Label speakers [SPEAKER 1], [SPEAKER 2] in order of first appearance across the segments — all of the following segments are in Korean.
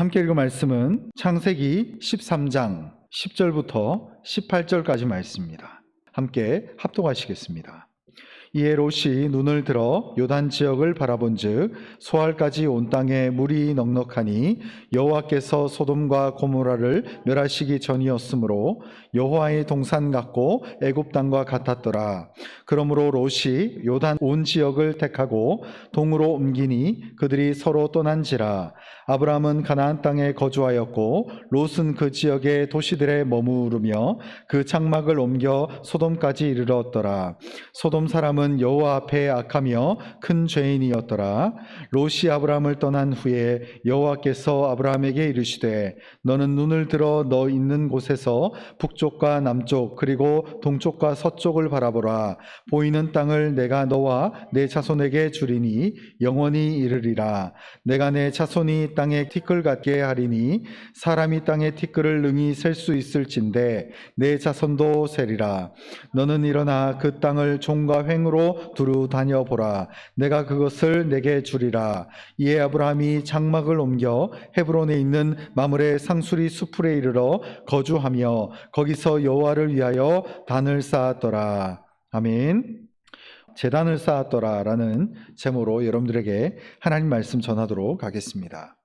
[SPEAKER 1] 함께 읽을 말씀은 창세기 13장 10절부터 18절까지 말씀입니다. 함께 합독하시겠습니다. 이에 롯이 눈을 들어 요단 지역을 바라본즉 소알까지 온 땅에 물이 넉넉하니 여호와께서 소돔과 고모라를 멸하시기 전이었으므로 여호와의 동산 같고 애굽 땅과 같았더라. 그러므로 롯이 요단 온 지역을 택하고 동으로 옮기니 그들이 서로 떠난지라. 아브라함은 가나안 땅에 거주하였고 롯은 그 지역의 도시들에 머무르며 그 장막을 옮겨 소돔까지 이르렀더라. 소돔 사람은 여호와 앞에 악하며 큰 죄인이었더라. 롯이 아브라함을 떠난 후에 여호와께서 아브라함에게 이르시되 너는 눈을 들어 너 있는 곳에서 북쪽과 남쪽 그리고 동쪽과 서쪽을 바라보라. 보이는 땅을 내가 너와 내 자손에게 주리니 영원히 이르리라. 내가 내 자손이 땅에 티끌 같게 하리니 사람이 땅에 티끌을 능히 셀 수 있을진데 내 자손도 세리라. 너는 일어나 그 땅을 종과 횡으로 두루 다녀보라. 내가 그것을 내게 주리라. 이에 아브라함이 장막을 옮겨 헤브론에 있는 마므레 상수리 수풀에 이르러 거주하며 거기서 여호와를 위하여 단을 쌓았더라. 아멘. 제단을 쌓았더라라는 제목으로 여러분들에게 하나님 말씀 전하도록 하겠습니다.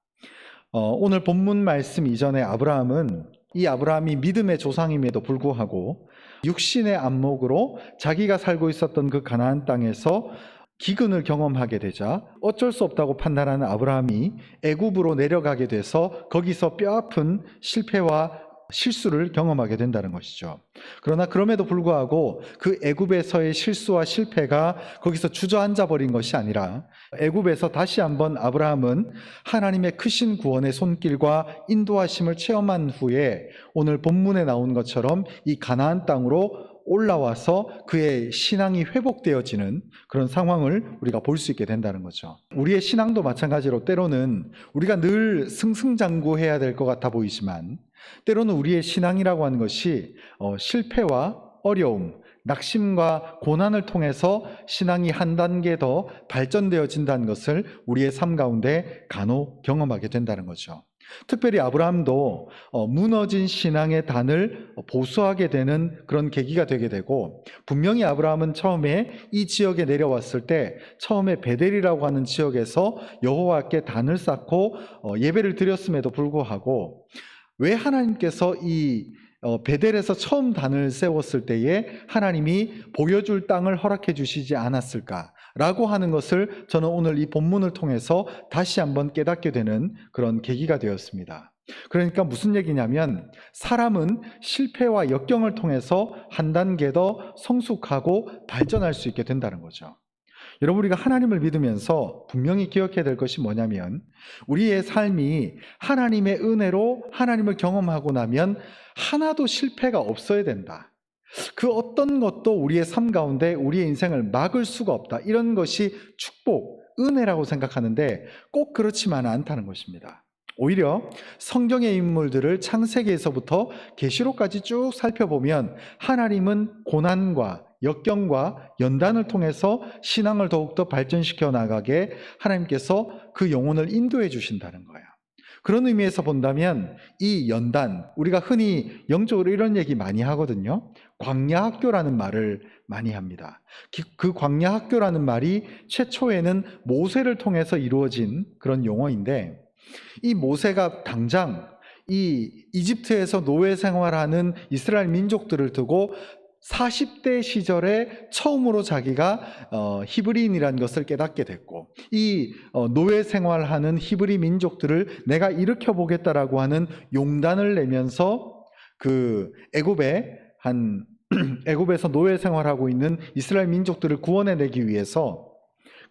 [SPEAKER 1] 오늘 본문 말씀 이전에 아브라함이 믿음의 조상임에도 불구하고 육신의 안목으로 자기가 살고 있었던 그 가나안 땅에서 기근을 경험하게 되자 어쩔 수 없다고 판단하는 아브라함이 애굽으로 내려가게 돼서 거기서 뼈아픈 실패와 실수를 경험하게 된다는 것이죠. 그러나 그럼에도 불구하고 그 애굽에서의 실수와 실패가 거기서 주저앉아 버린 것이 아니라 애굽에서 다시 한번 아브라함은 하나님의 크신 구원의 손길과 인도하심을 체험한 후에 오늘 본문에 나온 것처럼 이 가나안 땅으로 올라와서 그의 신앙이 회복되어지는 그런 상황을 우리가 볼 수 있게 된다는 거죠. 우리의 신앙도 마찬가지로 때로는 우리가 늘 승승장구해야 될 것 같아 보이지만 때로는 우리의 신앙이라고 하는 것이 실패와 어려움, 낙심과 고난을 통해서 신앙이 한 단계 더 발전되어진다는 것을 우리의 삶 가운데 간혹 경험하게 된다는 거죠. 특별히 아브라함도 무너진 신앙의 단을 보수하게 되는 그런 계기가 되게 되고, 분명히 아브라함은 처음에 이 지역에 내려왔을 때 처음에 베델이라고 하는 지역에서 여호와께 단을 쌓고 예배를 드렸음에도 불구하고 왜 하나님께서 이 베델에서 처음 단을 세웠을 때에 하나님이 보여줄 땅을 허락해 주시지 않았을까라고 하는 것을 저는 오늘 이 본문을 통해서 다시 한번 깨닫게 되는 그런 계기가 되었습니다. 그러니까 무슨 얘기냐면 사람은 실패와 역경을 통해서 한 단계 더 성숙하고 발전할 수 있게 된다는 거죠. 여러분, 우리가 하나님을 믿으면서 분명히 기억해야 될 것이 뭐냐면 우리의 삶이 하나님의 은혜로 하나님을 경험하고 나면 하나도 실패가 없어야 된다. 그 어떤 것도 우리의 삶 가운데 우리의 인생을 막을 수가 없다. 이런 것이 축복, 은혜라고 생각하는데 꼭 그렇지만 않다는 것입니다. 오히려 성경의 인물들을 창세기에서부터 계시록까지 쭉 살펴보면 하나님은 고난과 역경과 연단을 통해서 신앙을 더욱더 발전시켜 나가게 하나님께서 그 영혼을 인도해 주신다는 거예요. 그런 의미에서 본다면 이 연단, 우리가 흔히 영적으로 이런 얘기 많이 하거든요. 광야학교라는 말을 많이 합니다. 그 광야학교라는 말이 최초에는 모세를 통해서 이루어진 그런 용어인데, 이 모세가 당장 이 이집트에서 노예 생활하는 이스라엘 민족들을 두고 40대 시절에 처음으로 자기가 히브리인이라는 것을 깨닫게 됐고, 이 노예 생활하는 히브리 민족들을 내가 일으켜보겠다라고 하는 용단을 내면서 그 애굽에서 노예 생활하고 있는 이스라엘 민족들을 구원해내기 위해서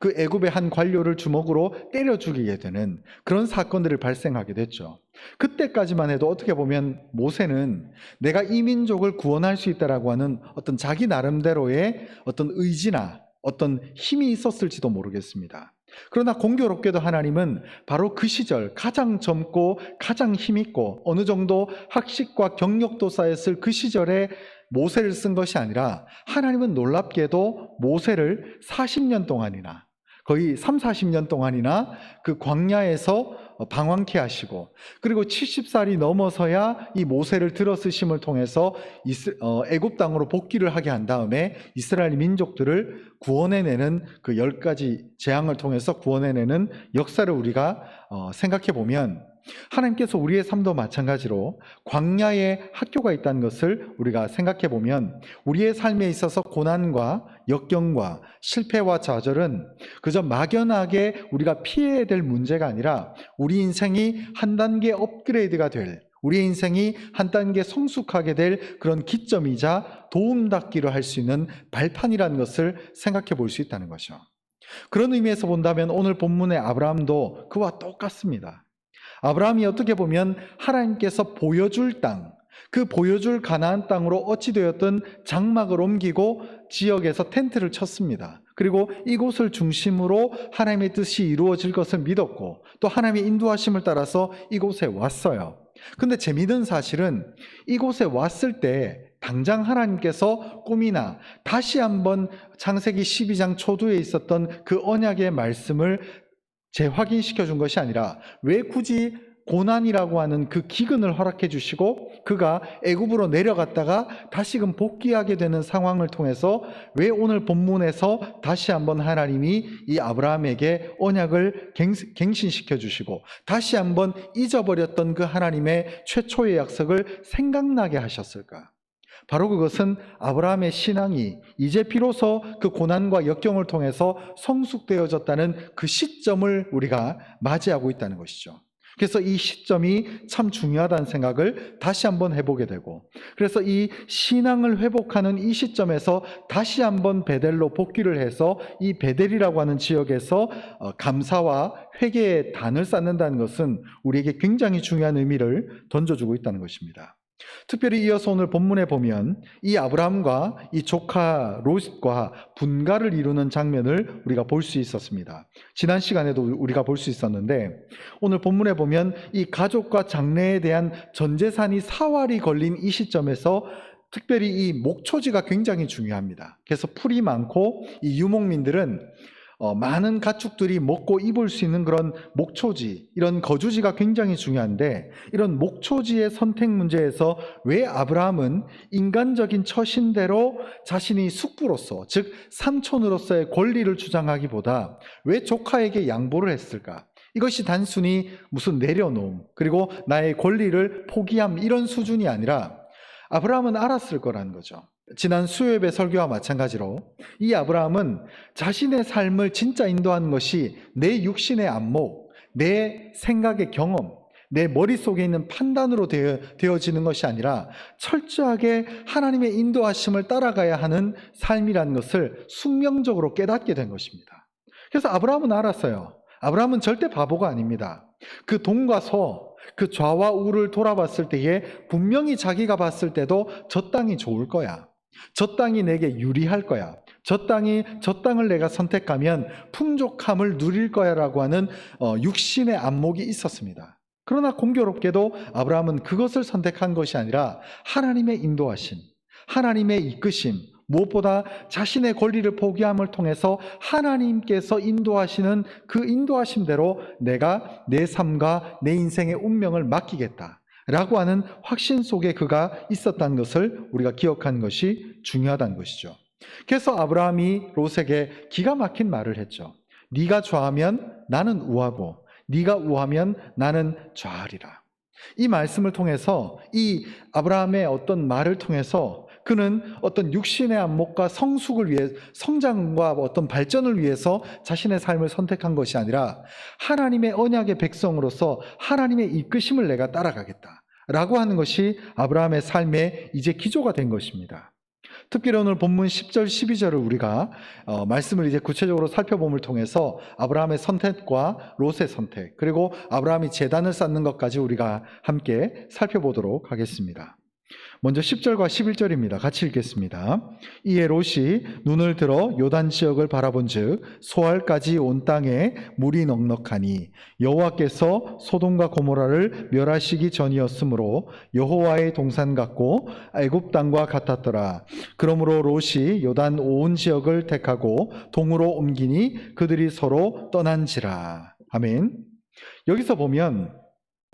[SPEAKER 1] 그 애굽의 한 관료를 주먹으로 때려 죽이게 되는 그런 사건들이 발생하게 됐죠. 그때까지만 해도 어떻게 보면 모세는 내가 이 민족을 구원할 수 있다라고 하는 어떤 자기 나름대로의 어떤 의지나 어떤 힘이 있었을지도 모르겠습니다. 그러나 공교롭게도 하나님은 바로 그 시절 가장 젊고 가장 힘있고 어느 정도 학식과 경력도 쌓였을 그 시절에 모세를 쓴 것이 아니라 하나님은 놀랍게도 모세를 40년 동안이나 거의 30, 40년 동안이나 그 광야에서 방황케 하시고, 그리고 70살이 넘어서야 이 모세를 들어 쓰심을 통해서 애굽 땅으로 복귀를 하게 한 다음에 이스라엘 민족들을 구원해내는 그 10가지 재앙을 통해서 구원해내는 역사를 우리가 생각해 보면, 하나님께서 우리의 삶도 마찬가지로 광야에 학교가 있다는 것을 우리가 생각해 보면, 우리의 삶에 있어서 고난과 역경과 실패와 좌절은 그저 막연하게 우리가 피해야 될 문제가 아니라 우리 인생이 한 단계 업그레이드가 될, 우리 인생이 한 단계 성숙하게 될 그런 기점이자 도움닫기를 할 수 있는 발판이라는 것을 생각해 볼 수 있다는 것이죠. 그런 의미에서 본다면 오늘 본문의 아브라함도 그와 똑같습니다. 아브라함이 어떻게 보면 하나님께서 보여줄 땅, 그 보여줄 가나안 땅으로 어찌되었든 장막을 옮기고 지역에서 텐트를 쳤습니다. 그리고 이곳을 중심으로 하나님의 뜻이 이루어질 것을 믿었고, 또 하나님의 인도하심을 따라서 이곳에 왔어요. 근데 재미있는 사실은 이곳에 왔을 때 당장 하나님께서 꿈이나 다시 한번 창세기 12장 초두에 있었던 그 언약의 말씀을 재확인시켜 준 것이 아니라, 왜 굳이 고난이라고 하는 그 기근을 허락해 주시고 그가 애굽으로 내려갔다가 다시금 복귀하게 되는 상황을 통해서 왜 오늘 본문에서 다시 한번 하나님이 이 아브라함에게 언약을 갱신시켜 주시고 다시 한번 잊어버렸던 그 하나님의 최초의 약속을 생각나게 하셨을까? 바로 그것은 아브라함의 신앙이 이제 비로소 그 고난과 역경을 통해서 성숙되어졌다는 그 시점을 우리가 맞이하고 있다는 것이죠. 그래서 이 시점이 참 중요하다는 생각을 다시 한번 해보게 되고, 그래서 이 신앙을 회복하는 이 시점에서 다시 한번 베델로 복귀를 해서 이 베델이라고 하는 지역에서 감사와 회개의 단을 쌓는다는 것은 우리에게 굉장히 중요한 의미를 던져주고 있다는 것입니다. 특별히 이어서 오늘 본문에 보면 이 아브라함과 이 조카 롯과 분가를 이루는 장면을 우리가 볼 수 있었습니다. 지난 시간에도 우리가 볼 수 있었는데, 오늘 본문에 보면 이 가족과 장래에 대한 전 재산이 사활이 걸린 이 시점에서 특별히 이 목초지가 굉장히 중요합니다. 그래서 풀이 많고 이 유목민들은 많은 가축들이 먹고 입을 수 있는 그런 목초지, 이런 거주지가 굉장히 중요한데, 이런 목초지의 선택 문제에서 왜 아브라함은 인간적인 처신대로 자신이 숙부로서, 즉 삼촌으로서의 권리를 주장하기보다 왜 조카에게 양보를 했을까? 이것이 단순히 무슨 내려놓음, 그리고 나의 권리를 포기함, 이런 수준이 아니라 아브라함은 알았을 거라는 거죠. 지난 수요예배 설교와 마찬가지로 이 아브라함은 자신의 삶을 진짜 인도하는 것이 내 육신의 안목, 내 생각의 경험, 내 머릿속에 있는 판단으로 되어지는 것이 아니라 철저하게 하나님의 인도하심을 따라가야 하는 삶이라는 것을 숙명적으로 깨닫게 된 것입니다. 그래서 아브라함은 알았어요. 아브라함은 절대 바보가 아닙니다. 그 동과 서, 그 좌와 우를 돌아봤을 때에 분명히 자기가 봤을 때도 저 땅이 좋을 거야, 저 땅이 내게 유리할 거야, 저 땅을 내가 선택하면 풍족함을 누릴 거야 라고 하는 육신의 안목이 있었습니다. 그러나 공교롭게도 아브라함은 그것을 선택한 것이 아니라 하나님의 인도하심, 하나님의 이끄심, 무엇보다 자신의 권리를 포기함을 통해서 하나님께서 인도하시는 그 인도하심대로 내가 내 삶과 내 인생의 운명을 맡기겠다 라고 하는 확신 속에 그가 있었다는 것을 우리가 기억하는 것이 중요하다는 것이죠. 그래서 아브라함이 롯에게 기가 막힌 말을 했죠. 네가 좌하면 나는 우하고 네가 우하면 나는 좌하리라. 이 말씀을 통해서, 이 아브라함의 어떤 말을 통해서 그는 어떤 육신의 안목과 성숙을 위해, 성장과 어떤 발전을 위해서 자신의 삶을 선택한 것이 아니라 하나님의 언약의 백성으로서 하나님의 이끄심을 내가 따라가겠다 라고 하는 것이 아브라함의 삶의 이제 기조가 된 것입니다. 특별히 오늘 본문 10절 12절을 우리가 말씀을 이제 구체적으로 살펴봄을 통해서 아브라함의 선택과 롯의 선택, 그리고 아브라함이 제단을 쌓는 것까지 우리가 함께 살펴보도록 하겠습니다. 먼저 10절과 11절입니다. 같이 읽겠습니다. 이에 롯이 눈을 들어 요단 지역을 바라본즉 소알까지 온 땅에 물이 넉넉하니 여호와께서 소돔과 고모라를 멸하시기 전이었으므로 여호와의 동산 같고 애굽 땅과 같았더라. 그러므로 롯이 요단 온 지역을 택하고 동으로 옮기니 그들이 서로 떠난지라. 아멘. 여기서 보면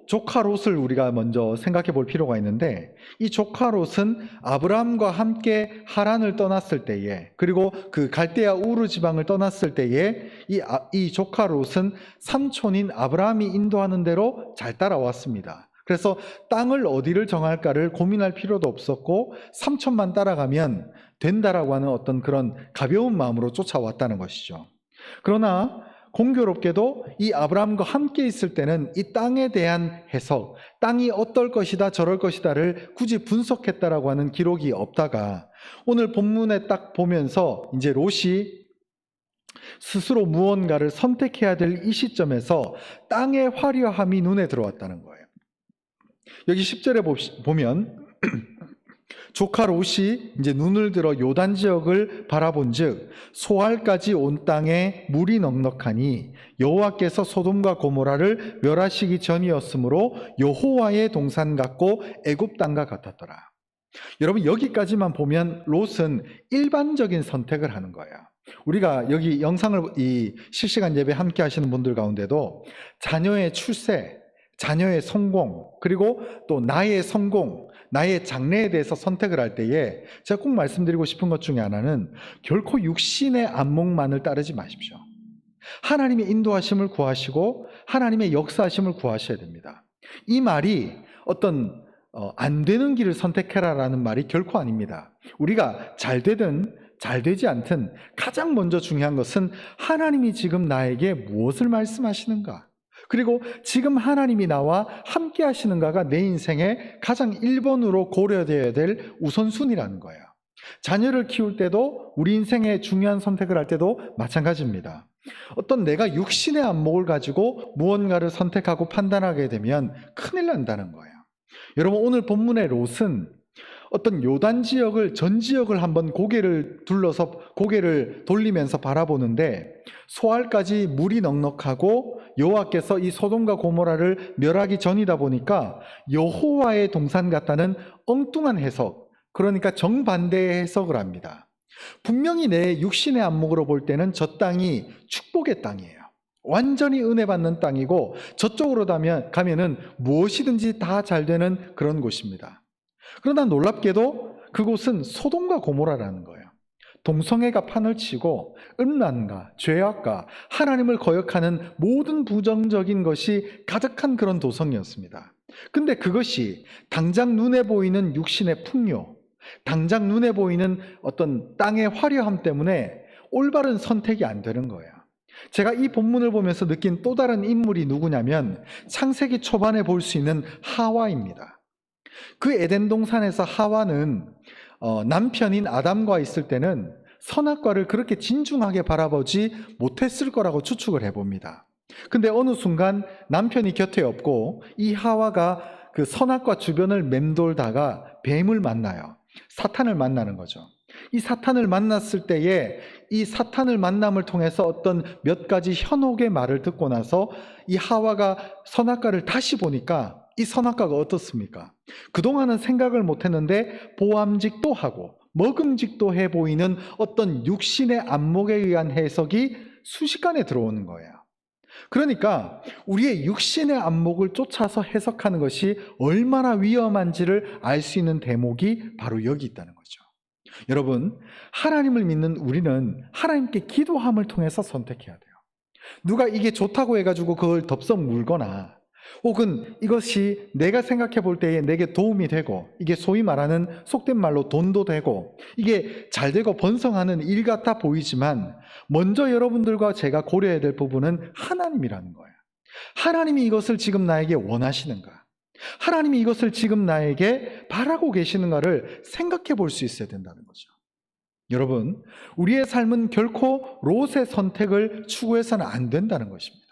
[SPEAKER 1] 조카 롯을 우리가 먼저 생각해 볼 필요가 있는데, 이 조카 롯은 아브라함과 함께 하란을 떠났을 때에, 그리고 그 갈대아 우르 지방을 떠났을 때에 이 조카 롯은 삼촌인 아브라함이 인도하는 대로 잘 따라왔습니다. 그래서 땅을 어디를 정할까를 고민할 필요도 없었고 삼촌만 따라가면 된다라고 하는 어떤 그런 가벼운 마음으로 쫓아왔다는 것이죠. 그러나 공교롭게도 이 아브라함과 함께 있을 때는 이 땅에 대한 해석, 땅이 어떨 것이다 저럴 것이다를 굳이 분석했다라고 하는 기록이 없다가 오늘 본문에 딱 보면서 이제 롯이 스스로 무언가를 선택해야 될 이 시점에서 땅의 화려함이 눈에 들어왔다는 거예요. 여기 10절에 보면 조카 롯이 이제 눈을 들어 요단 지역을 바라본즉 소알까지 온 땅에 물이 넉넉하니 여호와께서 소돔과 고모라를 멸하시기 전이었으므로 여호와의 동산 같고 애굽 땅과 같았더라. 여러분, 여기까지만 보면 롯은 일반적인 선택을 하는 거예요. 우리가 여기 영상을 이 실시간 예배 함께 하시는 분들 가운데도 자녀의 출세, 자녀의 성공, 그리고 또 나의 성공, 나의 장래에 대해서 선택을 할 때에 제가 꼭 말씀드리고 싶은 것 중에 하나는 결코 육신의 안목만을 따르지 마십시오. 하나님의 인도하심을 구하시고 하나님의 역사하심을 구하셔야 됩니다. 이 말이 어떤 안 되는 길을 선택해라라는 말이 결코 아닙니다. 우리가 잘 되든 잘 되지 않든 가장 먼저 중요한 것은 하나님이 지금 나에게 무엇을 말씀하시는가, 그리고 지금 하나님이 나와 함께 하시는가가 내 인생의 가장 1번으로 고려되어야 될 우선순위라는 거예요. 자녀를 키울 때도 우리 인생의 중요한 선택을 할 때도 마찬가지입니다. 어떤 내가 육신의 안목을 가지고 무언가를 선택하고 판단하게 되면 큰일 난다는 거예요. 여러분, 오늘 본문의 롯은 어떤 요단 지역을, 전 지역을 한번 고개를 돌리면서 바라보는데 소알까지 물이 넉넉하고 여호와께서 이 소돔과 고모라를 멸하기 전이다 보니까 여호와의 동산 같다는 엉뚱한 해석, 그러니까 정반대의 해석을 합니다. 분명히 내 육신의 안목으로 볼 때는 저 땅이 축복의 땅이에요. 완전히 은혜 받는 땅이고 저쪽으로 가면은 무엇이든지 다 잘 되는 그런 곳입니다. 그러나 놀랍게도 그곳은 소돔과 고모라라는 거예요. 동성애가 판을 치고 음란과 죄악과 하나님을 거역하는 모든 부정적인 것이 가득한 그런 도성이었습니다. 근데 그것이 당장 눈에 보이는 육신의 풍요, 당장 눈에 보이는 어떤 땅의 화려함 때문에 올바른 선택이 안 되는 거예요. 제가 이 본문을 보면서 느낀 또 다른 인물이 누구냐면 창세기 초반에 볼 수 있는 하와입니다. 그 에덴 동산에서 하와는 남편인 아담과 있을 때는 선악과를 그렇게 진중하게 바라보지 못했을 거라고 추측을 해봅니다. 근데 어느 순간 남편이 곁에 없고 이 하와가 그 선악과 주변을 맴돌다가 뱀을 만나요. 사탄을 만나는 거죠. 이 사탄을 만났을 때에 이 사탄을 만남을 통해서 어떤 몇 가지 현혹의 말을 듣고 나서 이 하와가 선악과를 다시 보니까 이 선악과가 어떻습니까? 그동안은 생각을 못했는데 보암직도 하고 먹음직도 해 보이는 어떤 육신의 안목에 의한 해석이 순식간에 들어오는 거예요. 그러니까 우리의 육신의 안목을 쫓아서 해석하는 것이 얼마나 위험한지를 알 수 있는 대목이 바로 여기 있다는 거죠. 여러분, 하나님을 믿는 우리는 하나님께 기도함을 통해서 선택해야 돼요. 누가 이게 좋다고 해가지고 그걸 덥석 물거나 혹은 이것이 내가 생각해 볼 때에 내게 도움이 되고 이게 소위 말하는 속된 말로 돈도 되고 이게 잘 되고 번성하는 일 같아 보이지만 먼저 여러분들과 제가 고려해야 될 부분은 하나님이라는 거예요. 하나님이 이것을 지금 나에게 원하시는가? 하나님이 이것을 지금 나에게 바라고 계시는가를 생각해 볼 수 있어야 된다는 거죠. 여러분, 우리의 삶은 결코 롯의 선택을 추구해서는 안 된다는 것입니다.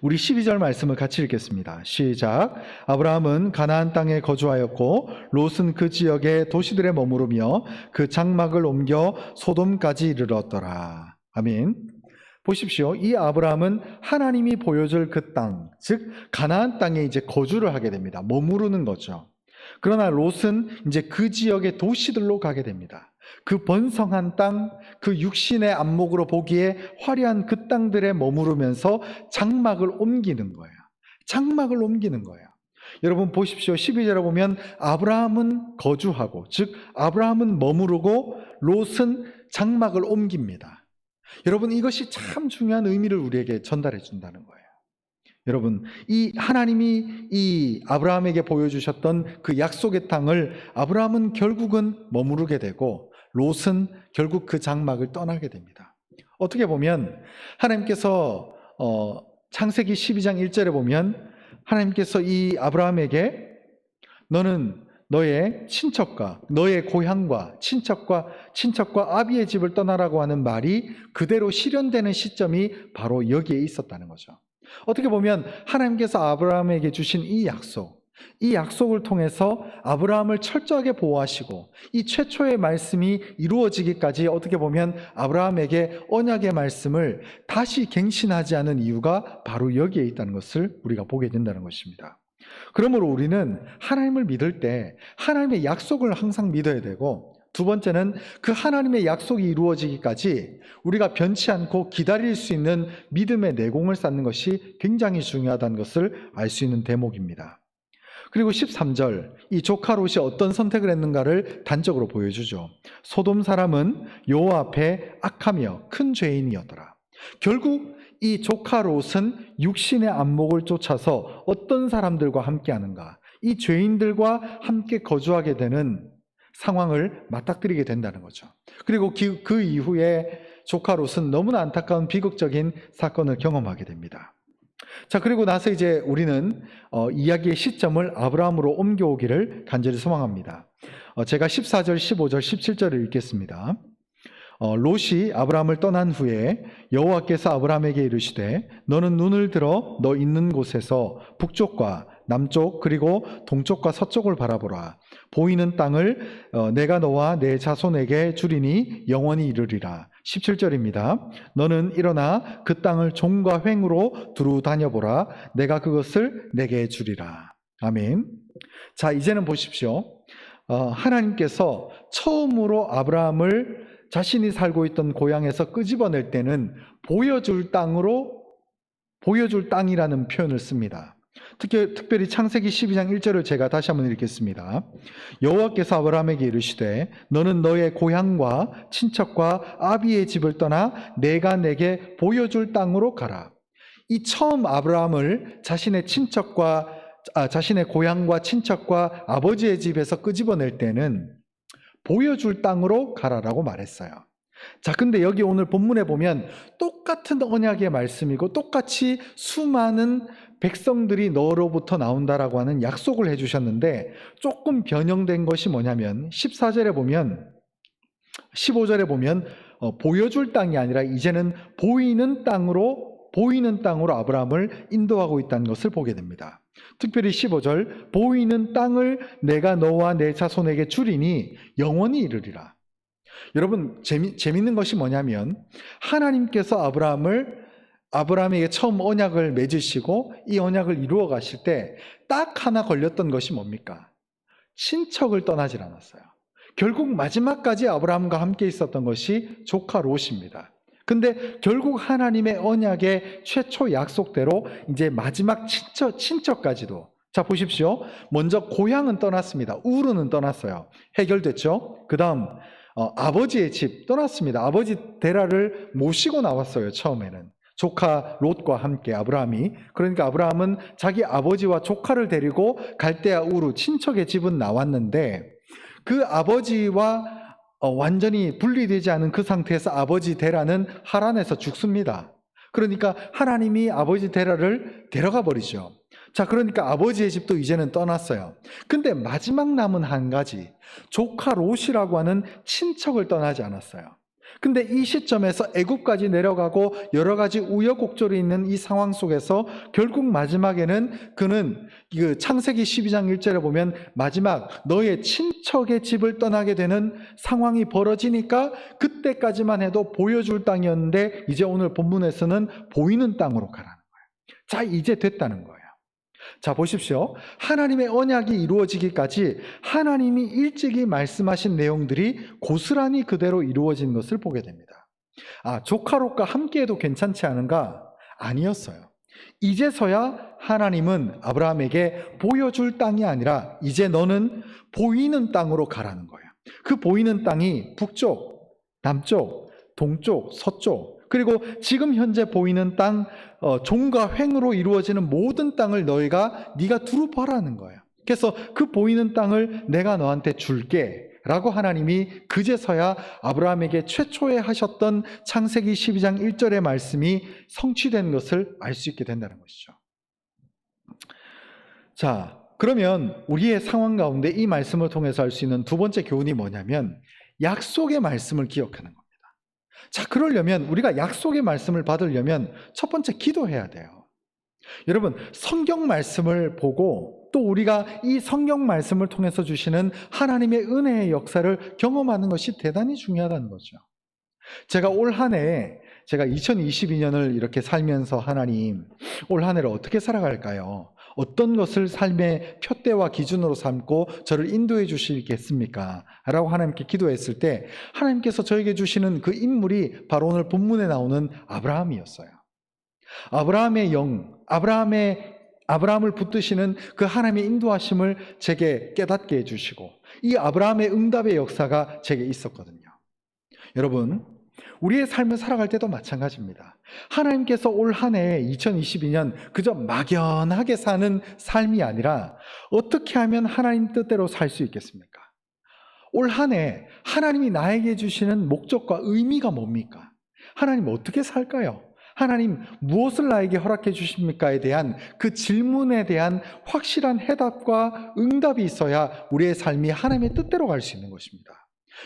[SPEAKER 1] 우리 12절 말씀을 같이 읽겠습니다. 시작. 아브라함은 가나안 땅에 거주하였고 롯은 그 지역의 도시들에 머무르며 그 장막을 옮겨 소돔까지 이르렀더라. 아멘. 보십시오. 이 아브라함은 하나님이 보여줄 그 땅, 즉 가나안 땅에 이제 거주를 하게 됩니다. 머무르는 거죠. 그러나 롯은 이제 그 지역의 도시들로 가게 됩니다. 그 번성한 땅, 그 육신의 안목으로 보기에 화려한 그 땅들에 머무르면서 장막을 옮기는 거예요. 장막을 옮기는 거예요. 여러분 보십시오. 12절에 보면 아브라함은 거주하고, 즉 아브라함은 머무르고 롯은 장막을 옮깁니다. 여러분 이것이 참 중요한 의미를 우리에게 전달해 준다는 거예요. 여러분, 이 하나님이 이 아브라함에게 보여주셨던 그 약속의 땅을 아브라함은 결국은 머무르게 되고 롯은 결국 그 장막을 떠나게 됩니다. 어떻게 보면 하나님께서 창세기 12장 1절에 보면 하나님께서 이 아브라함에게 너는 너의 친척과 너의 고향과 친척과 아비의 집을 떠나라고 하는 말이 그대로 실현되는 시점이 바로 여기에 있었다는 거죠. 어떻게 보면 하나님께서 아브라함에게 주신 이 약속을 통해서 아브라함을 철저하게 보호하시고 이 최초의 말씀이 이루어지기까지 어떻게 보면 아브라함에게 언약의 말씀을 다시 갱신하지 않은 이유가 바로 여기에 있다는 것을 우리가 보게 된다는 것입니다. 그러므로 우리는 하나님을 믿을 때 하나님의 약속을 항상 믿어야 되고, 두 번째는 그 하나님의 약속이 이루어지기까지 우리가 변치 않고 기다릴 수 있는 믿음의 내공을 쌓는 것이 굉장히 중요하다는 것을 알 수 있는 대목입니다. 그리고 13절, 이 조카 롯이 어떤 선택을 했는가를 단적으로 보여주죠. 소돔 사람은 여호와 앞에 악하며 큰 죄인이었더라. 결국 이 조카 롯은 육신의 안목을 쫓아서 어떤 사람들과 함께 하는가, 이 죄인들과 함께 거주하게 되는 상황을 맞닥뜨리게 된다는 거죠. 그리고 그 이후에 조카 롯은 너무나 안타까운 비극적인 사건을 경험하게 됩니다. 자, 그리고 나서 이제 우리는 이야기의 시점을 아브라함으로 옮겨오기를 간절히 소망합니다. 제가 14절, 15절, 17절을 읽겠습니다. 롯이 아브라함을 떠난 후에 여호와께서 아브라함에게 이르시되 너는 눈을 들어 너 있는 곳에서 북쪽과 남쪽 그리고 동쪽과 서쪽을 바라보라. 보이는 땅을 내가 너와 내 자손에게 주리니 영원히 이르리라. 17절입니다. 너는 일어나 그 땅을 종과 횡으로 두루 다녀보라. 내가 그것을 내게 주리라. 아멘. 자, 이제는 보십시오. 하나님께서 처음으로 아브라함을 자신이 살고 있던 고향에서 끄집어낼 때는 보여줄 땅이라는 표현을 씁니다. 특별히 창세기 12장 1절을 제가 다시 한번 읽겠습니다. 여호와께서 아브라함에게 이르시되 너는 너의 고향과 친척과 아비의 집을 떠나 내가 내게 보여줄 땅으로 가라. 이 처음 아브라함을 자신의 고향과 친척과 아버지의 집에서 끄집어낼 때는 보여줄 땅으로 가라라고 말했어요. 자, 근데 여기 오늘 본문에 보면 똑같은 언약의 말씀이고 똑같이 수많은 백성들이 너로부터 나온다라고 하는 약속을 해주셨는데 조금 변형된 것이 뭐냐면 14절에 보면 15절에 보면 보여줄 땅이 아니라 이제는 보이는 땅으로 아브라함을 인도하고 있다는 것을 보게 됩니다. 특별히 15절 보이는 땅을 내가 너와 내 자손에게 주리니 영원히 이르리라. 여러분 재밌는 것이 뭐냐면 하나님께서 아브라함에게 처음 언약을 맺으시고 이 언약을 이루어 가실 때 딱 하나 걸렸던 것이 뭡니까? 친척을 떠나질 않았어요. 결국 마지막까지 아브라함과 함께 있었던 것이 조카 롯입니다. 근데 결국 하나님의 언약의 최초 약속대로 이제 마지막 친척까지도, 자 보십시오. 먼저 고향은 떠났습니다. 우르는 떠났어요. 해결됐죠? 그 다음 아버지의 집 떠났습니다. 아버지 데라를 모시고 나왔어요. 처음에는 조카 롯과 함께 아브라함이. 그러니까 아브라함은 자기 아버지와 조카를 데리고 갈대아 우르 친척의 집은 나왔는데 그 아버지와 완전히 분리되지 않은 그 상태에서 아버지 데라는 하란에서 죽습니다. 그러니까 하나님이 아버지 데라를 데려가 버리죠. 자, 그러니까 아버지의 집도 이제는 떠났어요. 근데 마지막 남은 한 가지, 조카 롯이라고 하는 친척을 떠나지 않았어요. 근데 이 시점에서 애굽까지 내려가고 여러 가지 우여곡절이 있는 이 상황 속에서 결국 마지막에는 그는 그 창세기 12장 1절에 보면 마지막 너의 친척의 집을 떠나게 되는 상황이 벌어지니까 그때까지만 해도 보여줄 땅이었는데 이제 오늘 본문에서는 보이는 땅으로 가라는 거예요. 자, 이제 됐다는 거예요. 자, 보십시오. 하나님의 언약이 이루어지기까지 하나님이 일찍이 말씀하신 내용들이 고스란히 그대로 이루어진 것을 보게 됩니다. 조카 롯과 함께해도 괜찮지 않은가? 아니었어요. 이제서야 하나님은 아브라함에게 보여줄 땅이 아니라 이제 너는 보이는 땅으로 가라는 거예요. 그 보이는 땅이 북쪽, 남쪽, 동쪽, 서쪽, 그리고 지금 현재 보이는 땅, 종과 횡으로 이루어지는 모든 땅을 네가 두루봐라는 거예요. 그래서 그 보이는 땅을 내가 너한테 줄게 라고 하나님이 그제서야 아브라함에게 최초에 하셨던 창세기 12장 1절의 말씀이 성취된 것을 알 수 있게 된다는 것이죠. 자, 그러면 우리의 상황 가운데 이 말씀을 통해서 알 수 있는 두 번째 교훈이 뭐냐면 약속의 말씀을 기억하는 겁니다. 자, 그러려면 우리가 약속의 말씀을 받으려면 첫 번째 기도해야 돼요. 여러분, 성경 말씀을 보고 또 우리가 이 성경 말씀을 통해서 주시는 하나님의 은혜의 역사를 경험하는 것이 대단히 중요하다는 거죠. 제가 올 한 해, 제가 2022년을 이렇게 살면서 하나님, 올 한 해를 어떻게 살아갈까요? 어떤 것을 삶의 표대와 기준으로 삼고 저를 인도해 주시겠습니까? 라고 하나님께 기도했을 때 하나님께서 저에게 주시는 그 인물이 바로 오늘 본문에 나오는 아브라함이었어요. 아브라함의 영, 아브라함을 붙드시는 그 하나님의 인도하심을 제게 깨닫게 해주시고 이 아브라함의 응답의 역사가 제게 있었거든요. 여러분, 우리의 삶을 살아갈 때도 마찬가지입니다. 하나님께서 올 한 해 2022년 그저 막연하게 사는 삶이 아니라 어떻게 하면 하나님 뜻대로 살 수 있겠습니까? 올 한 해 하나님이 나에게 주시는 목적과 의미가 뭡니까? 하나님 어떻게 살까요? 하나님 무엇을 나에게 허락해 주십니까에 대한 그 질문에 대한 확실한 해답과 응답이 있어야 우리의 삶이 하나님의 뜻대로 갈 수 있는 것입니다.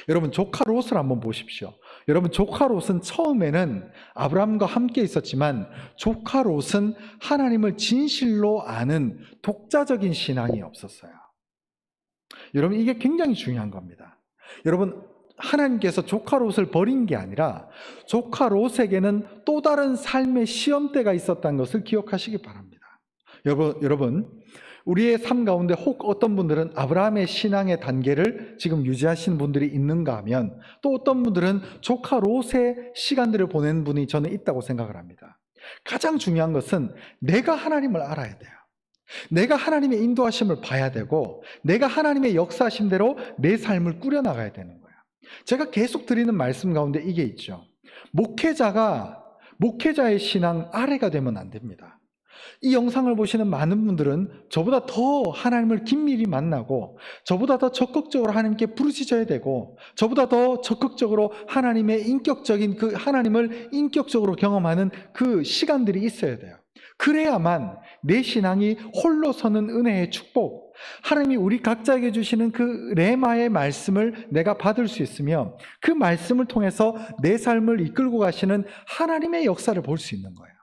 [SPEAKER 1] 여러분, 조카 롯을 한번 보십시오. 여러분, 조카 롯은 처음에는 아브라함과 함께 있었지만 조카 롯은 하나님을 진실로 아는 독자적인 신앙이 없었어요. 여러분, 이게 굉장히 중요한 겁니다. 여러분, 하나님께서 조카 롯을 버린 게 아니라 조카 롯에게는 또 다른 삶의 시험대가 있었다는 것을 기억하시기 바랍니다. 여러분, 우리의 삶 가운데 혹 어떤 분들은 아브라함의 신앙의 단계를 지금 유지하시는 분들이 있는가 하면 또 어떤 분들은 조카 롯의 시간들을 보낸 분이 저는 있다고 생각을 합니다. 가장 중요한 것은 내가 하나님을 알아야 돼요. 내가 하나님의 인도하심을 봐야 되고 내가 하나님의 역사하심대로 내 삶을 꾸려나가야 되는 거예요. 제가 계속 드리는 말씀 가운데 이게 있죠. 목회자의 신앙 아래가 되면 안 됩니다. 이 영상을 보시는 많은 분들은 저보다 더 하나님을 긴밀히 만나고 저보다 더 적극적으로 하나님께 부르짖어야 되고 저보다 더 적극적으로 하나님의 인격적인 그 하나님을 인격적으로 경험하는 그 시간들이 있어야 돼요. 그래야만 내 신앙이 홀로 서는 은혜의 축복, 하나님이 우리 각자에게 주시는 그 레마의 말씀을 내가 받을 수 있으며 그 말씀을 통해서 내 삶을 이끌고 가시는 하나님의 역사를 볼 수 있는 거예요.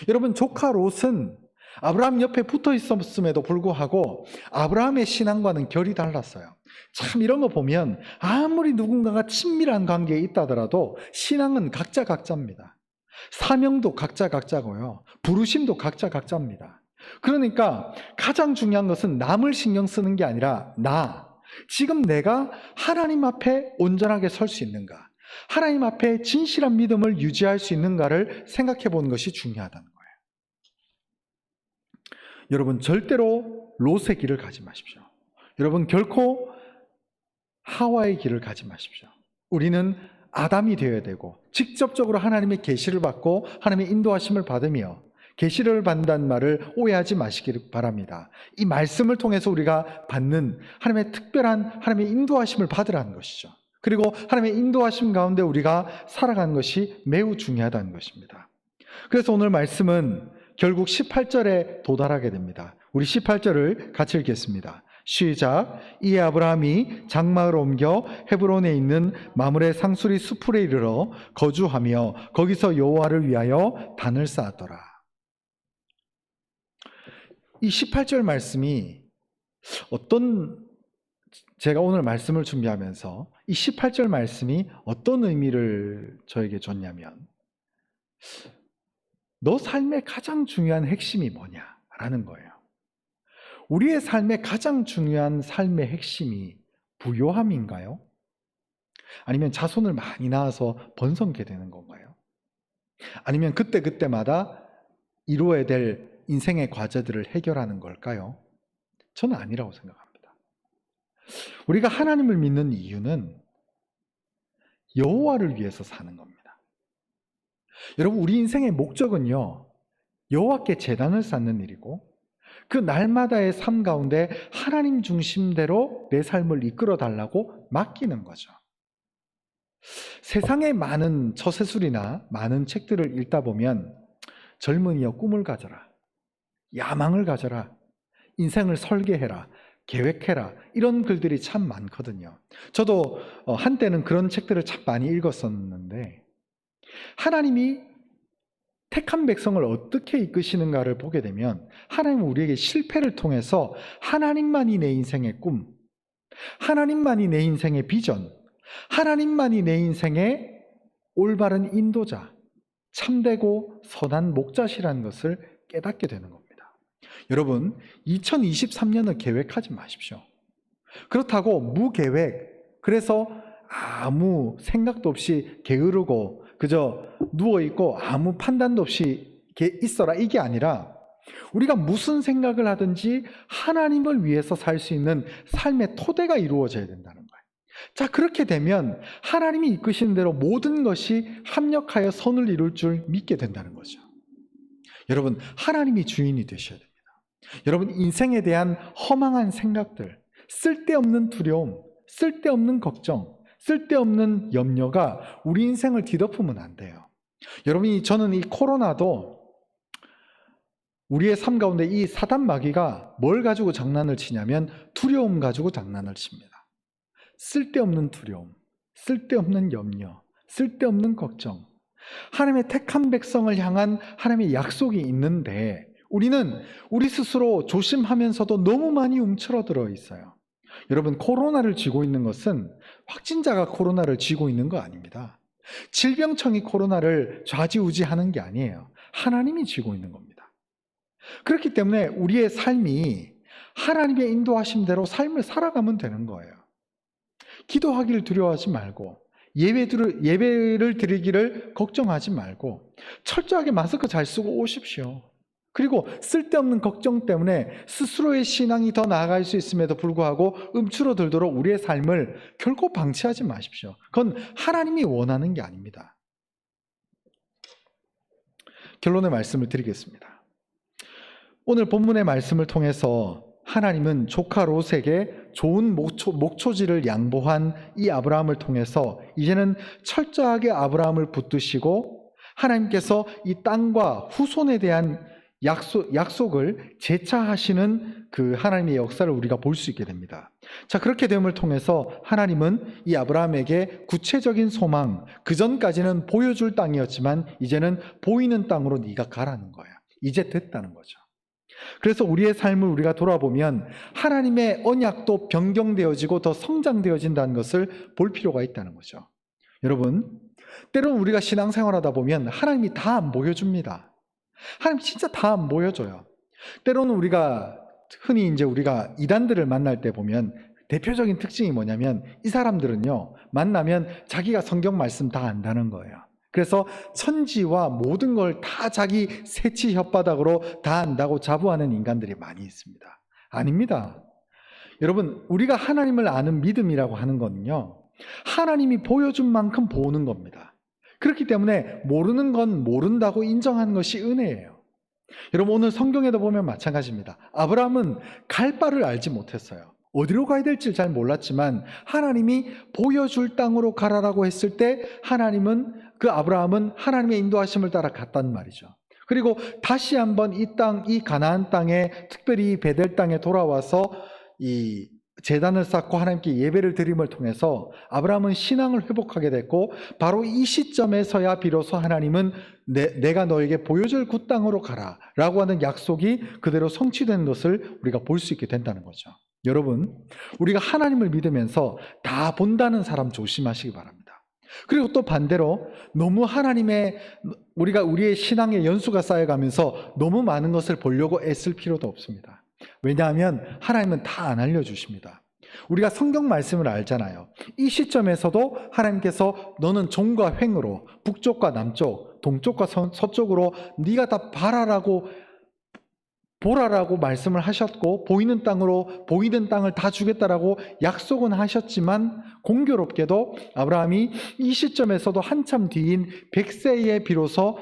[SPEAKER 1] 여러분, 조카 롯은 아브라함 옆에 붙어 있었음에도 불구하고 아브라함의 신앙과는 결이 달랐어요. 참, 이런 거 보면 아무리 누군가가 친밀한 관계에 있다더라도 신앙은 각자입니다. 사명도 각자고요. 부르심도 각자입니다. 그러니까 가장 중요한 것은 남을 신경 쓰는 게 아니라 지금 내가 하나님 앞에 온전하게 설 수 있는가, 하나님 앞에 진실한 믿음을 유지할 수 있는가를 생각해 보는 것이 중요하다는 거예요. 여러분, 절대로 롯의 길을 가지 마십시오. 여러분, 결코 하와의 길을 가지 마십시오. 우리는 아담이 되어야 되고 직접적으로 하나님의 계시를 받고 하나님의 인도하심을 받으며 계시를 받는다는 말을 오해하지 마시기를 바랍니다. 이 말씀을 통해서 우리가 받는 하나님의 특별한 하나님의 인도하심을 받으라는 것이죠. 그리고 하나님의 인도하심 가운데 우리가 살아가는 것이 매우 중요하다는 것입니다. 그래서 오늘 말씀은 결국 18절에 도달하게 됩니다. 우리 18절을 같이 읽겠습니다. 시작. 이에 아브라함이 장막을 옮겨 헤브론에 있는 마므레 상수리 수풀에 이르러 거주하며 거기서 여호와를 위하여 단을 쌓았더라. 이 18절 말씀이 제가 오늘 말씀을 준비하면서 이 18절 말씀이 어떤 의미를 저에게 줬냐면, 너 삶의 가장 중요한 핵심이 뭐냐라는 거예요. 우리의 삶의 가장 중요한 삶의 핵심이 부요함인가요? 아니면 자손을 많이 낳아서 번성케 되는 건가요? 아니면 그때그때마다 이루어야 될 인생의 과제들을 해결하는 걸까요? 저는 아니라고 생각합니다. 우리가 하나님을 믿는 이유는 여호와를 위해서 사는 겁니다. 여러분, 우리 인생의 목적은요, 여호와께 제단을 쌓는 일이고 그 날마다의 삶 가운데 하나님 중심대로 내 삶을 이끌어 달라고 맡기는 거죠. 세상의 많은 처세술이나 많은 책들을 읽다 보면 젊은이여 꿈을 가져라, 야망을 가져라, 인생을 설계해라, 계획해라, 이런 글들이 참 많거든요. 저도 한때는 그런 책들을 참 많이 읽었었는데, 하나님이 택한 백성을 어떻게 이끄시는가를 보게 되면 하나님은 우리에게 실패를 통해서 하나님만이 내 인생의 꿈, 하나님만이 내 인생의 비전, 하나님만이 내 인생의 올바른 인도자, 참되고 선한 목자시라는 것을 깨닫게 되는 겁니다. 여러분, 2023년을 계획하지 마십시오. 그렇다고 무계획, 그래서 아무 생각도 없이 게으르고 그저 누워있고 아무 판단도 없이 있어라, 이게 아니라 우리가 무슨 생각을 하든지 하나님을 위해서 살 수 있는 삶의 토대가 이루어져야 된다는 거예요. 자, 그렇게 되면 하나님이 이끄시는 대로 모든 것이 합력하여 선을 이룰 줄 믿게 된다는 거죠. 여러분, 하나님이 주인이 되셔야 됩니다. 여러분, 인생에 대한 허망한 생각들, 쓸데없는 두려움, 쓸데없는 걱정, 쓸데없는 염려가 우리 인생을 뒤덮으면 안 돼요. 여러분, 저는 이 코로나도 우리의 삶 가운데 이 사단 마귀가 뭘 가지고 장난을 치냐면 두려움 가지고 장난을 칩니다. 쓸데없는 두려움, 쓸데없는 염려, 쓸데없는 걱정. 하나님의 택한 백성을 향한 하나님의 약속이 있는데 우리는 우리 스스로 조심하면서도 너무 많이 움츠러들어 있어요. 여러분, 코로나를 쥐고 있는 것은 확진자가 코로나를 쥐고 있는 거 아닙니다. 질병청이 코로나를 좌지우지하는 게 아니에요. 하나님이 쥐고 있는 겁니다. 그렇기 때문에 우리의 삶이 하나님의 인도하심대로 삶을 살아가면 되는 거예요. 기도하기를 두려워하지 말고 예배를 드리기를 걱정하지 말고 철저하게 마스크 잘 쓰고 오십시오. 그리고 쓸데없는 걱정 때문에 스스로의 신앙이 더 나아갈 수 있음에도 불구하고 움츠러들도록 우리의 삶을 결코 방치하지 마십시오. 그건 하나님이 원하는 게 아닙니다. 결론의 말씀을 드리겠습니다. 오늘 본문의 말씀을 통해서 하나님은 조카 롯에게 좋은 목초지를 양보한 이 아브라함을 통해서 이제는 철저하게 아브라함을 붙드시고 하나님께서 이 땅과 후손에 대한 약속을 재차하시는 그 하나님의 역사를 우리가 볼 수 있게 됩니다. 자, 그렇게 됨을 통해서 하나님은 이 아브라함에게 구체적인 소망, 그전까지는 보여줄 땅이었지만 이제는 보이는 땅으로 네가 가라는 거야. 이제 됐다는 거죠. 그래서 우리의 삶을 우리가 돌아보면 하나님의 언약도 변경되어지고 더 성장되어진다는 것을 볼 필요가 있다는 거죠. 여러분, 때로는 우리가 신앙생활하다 보면 하나님이 다 안 보여줍니다. 하나님 진짜 다 안 보여줘요. 때로는 흔히 우리가 이단들을 만날 때 보면 대표적인 특징이 뭐냐면 이 사람들은요, 만나면 자기가 성경 말씀 다 안다는 거예요. 그래서 천지와 모든 걸 다 자기 새치 혓바닥으로 다 안다고 자부하는 인간들이 많이 있습니다. 아닙니다. 여러분, 우리가 하나님을 아는 믿음이라고 하는 거는요, 하나님이 보여준 만큼 보는 겁니다. 그렇기 때문에 모르는 건 모른다고 인정하는 것이 은혜예요. 여러분, 오늘 성경에도 보면 마찬가지입니다. 아브라함은 갈 바를 알지 못했어요. 어디로 가야 될지 잘 몰랐지만 하나님이 보여줄 땅으로 가라라고 했을 때 아브라함은 하나님의 인도하심을 따라 갔단 말이죠. 그리고 다시 한번 이 가나안 땅에, 특별히 베델 땅에 돌아와서 이 제단을 쌓고 하나님께 예배를 드림을 통해서 아브라함은 신앙을 회복하게 됐고, 바로 이 시점에서야 비로소 하나님은 내가 너에게 보여줄 그 땅으로 가라 라고 하는 약속이 그대로 성취된 것을 우리가 볼 수 있게 된다는 거죠. 여러분, 우리가 하나님을 믿으면서 다 본다는 사람 조심하시기 바랍니다. 그리고 또 반대로 너무 우리의 신앙의 연수가 쌓여가면서 너무 많은 것을 보려고 애쓸 필요도 없습니다. 왜냐하면 하나님은 다 안 알려주십니다. 우리가 성경 말씀을 알잖아요. 이 시점에서도 하나님께서 너는 종과 횡으로 북쪽과 남쪽, 동쪽과 서쪽으로 네가 다 보라라고 말씀을 하셨고, 보이는 땅을 다 주겠다라고 약속은 하셨지만, 공교롭게도 아브라함이 이 시점에서도 한참 뒤인 100세에 비로소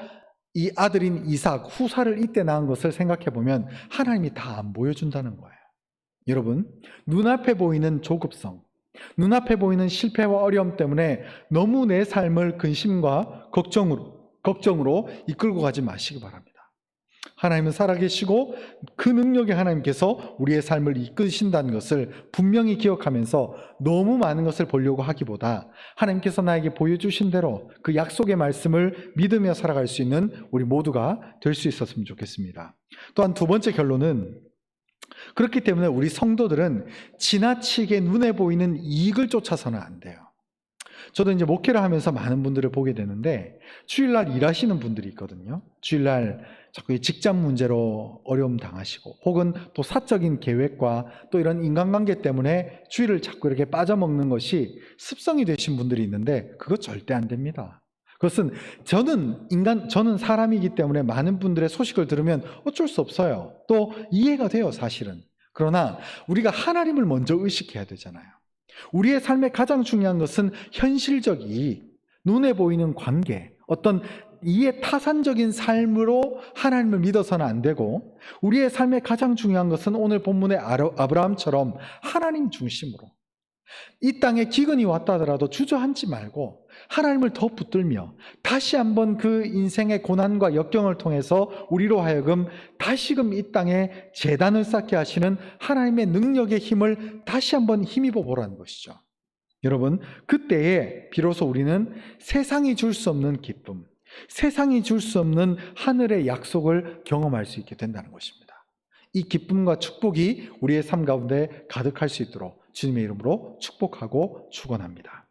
[SPEAKER 1] 이 아들인 이삭, 후사를 이때 낳은 것을 생각해 보면 하나님이 다 안 보여준다는 거예요. 여러분, 눈앞에 보이는 조급성, 눈앞에 보이는 실패와 어려움 때문에 너무 내 삶을 근심과 걱정으로 이끌고 가지 마시기 바랍니다. 하나님은 살아계시고 그 능력의 하나님께서 우리의 삶을 이끄신다는 것을 분명히 기억하면서 너무 많은 것을 보려고 하기보다 하나님께서 나에게 보여주신 대로 그 약속의 말씀을 믿으며 살아갈 수 있는 우리 모두가 될 수 있었으면 좋겠습니다. 또한 두 번째 결론은, 그렇기 때문에 우리 성도들은 지나치게 눈에 보이는 이익을 쫓아서는 안 돼요. 저도 이제 목회를 하면서 많은 분들을 보게 되는데, 주일날 일하시는 분들이 있거든요. 주일날 자꾸 직장 문제로 어려움 당하시고, 혹은 또 사적인 계획과 또 이런 인간관계 때문에 주일을 자꾸 이렇게 빠져먹는 것이 습성이 되신 분들이 있는데, 그거 절대 안 됩니다. 그것은 저는 사람이기 때문에 많은 분들의 소식을 들으면 어쩔 수 없어요. 또 이해가 돼요, 사실은. 그러나 우리가 하나님을 먼저 의식해야 되잖아요. 우리의 삶에 가장 중요한 것은 현실적 이익, 눈에 보이는 관계, 어떤 이해 타산적인 삶으로 하나님을 믿어서는 안 되고, 우리의 삶에 가장 중요한 것은 오늘 본문의 아브라함처럼 하나님 중심으로, 이 땅에 기근이 왔다 하더라도 주저앉지 말고 하나님을 더 붙들며 다시 한번 그 인생의 고난과 역경을 통해서 우리로 하여금 다시금 이 땅에 재단을 쌓게 하시는 하나님의 능력의 힘을 다시 한번 힘입어 보라는 것이죠. 여러분, 그때에 비로소 우리는 세상이 줄 수 없는 기쁨, 세상이 줄 수 없는 하늘의 약속을 경험할 수 있게 된다는 것입니다. 이 기쁨과 축복이 우리의 삶 가운데 가득할 수 있도록 주님의 이름으로 축복하고 축원합니다.